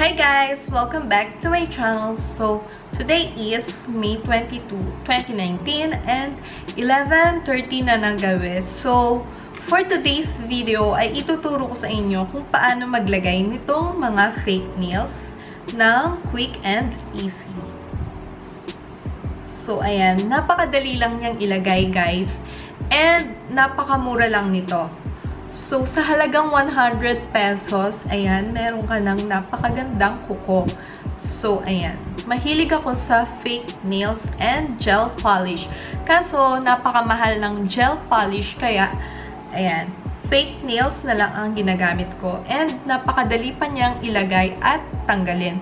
Hi guys! Welcome back to my channel. So, today is May 22, 2019 and 11:30 na ng gabi. So, for today's video ay ituturo ko sa inyo kung paano maglagay nitong mga fake nails ng quick and easy. So, ayan. Napakadali lang niyang ilagay guys. And napakamura lang nito. So, sa halagang 100 pesos, ayan, meron ka ng napakagandang kuko. So, ayan. Mahilig ako sa fake nails and gel polish. Kaso, napakamahal ng gel polish, kaya, ayan, fake nails na lang ang ginagamit ko. And, napakadali pa niyang ilagay at tanggalin.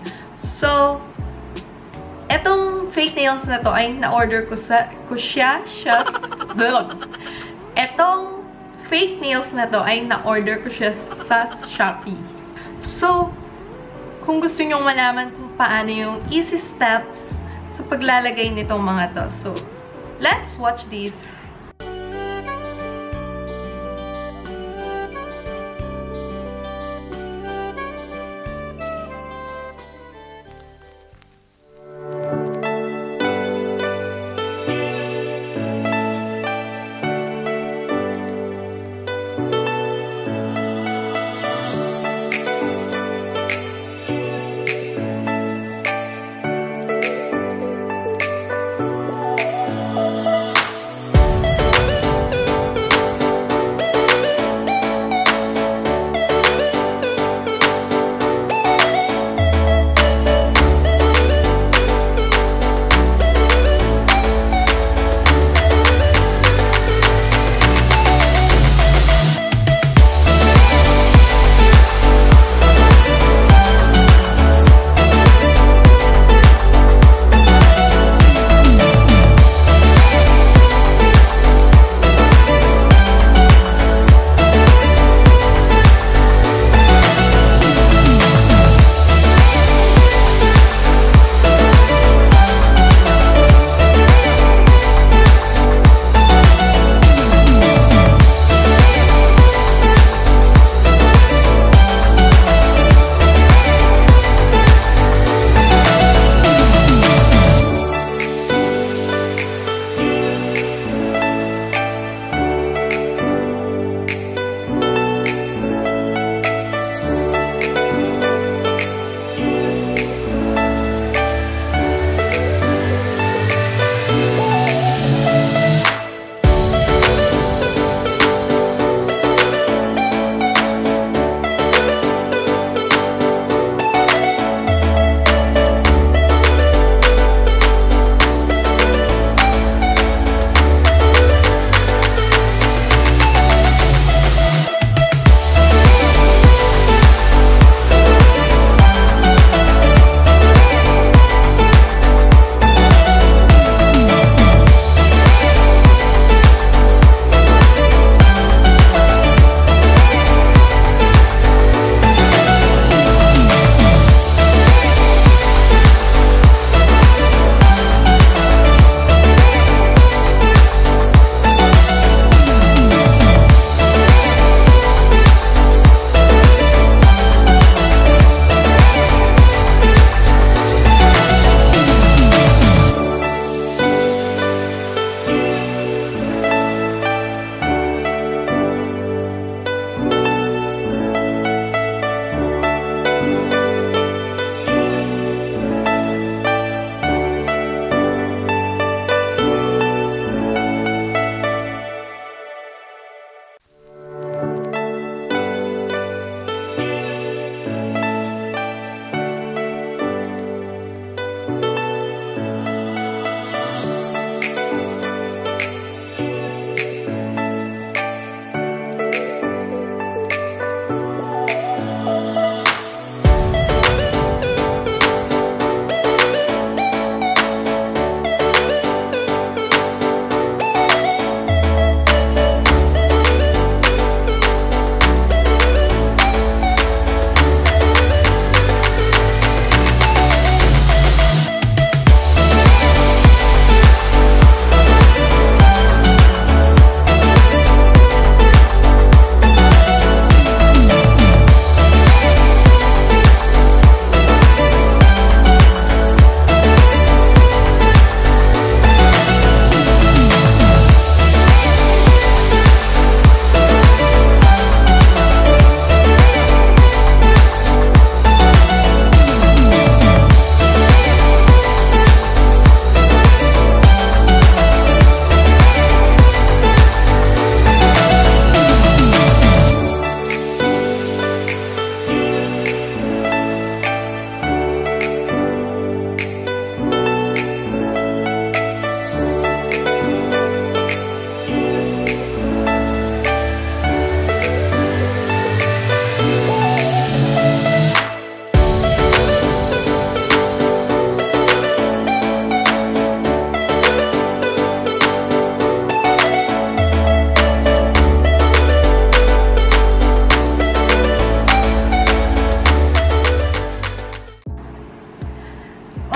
So, etong fake nails na to ay na-order ko siya. Etong fake nails na to ay na-order ko siya sa Shopee. So, kung gusto nyong malaman kung paano yung easy steps sa paglalagay nitong mga to. So, let's watch this.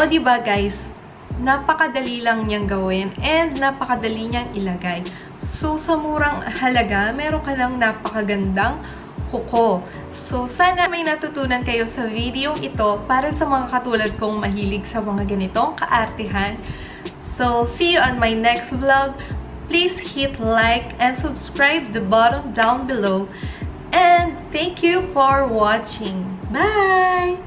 O, diba guys, napakadali lang niyang gawin and napakadali niyang ilagay. So, sa murang halaga, meron ka lang napakagandang kuko. So, sana may natutunan kayo sa video ito para sa mga katulad kong mahilig sa mga ganitong kaartihan. So, see you on my next vlog. Please hit like and subscribe the button down below. And thank you for watching. Bye!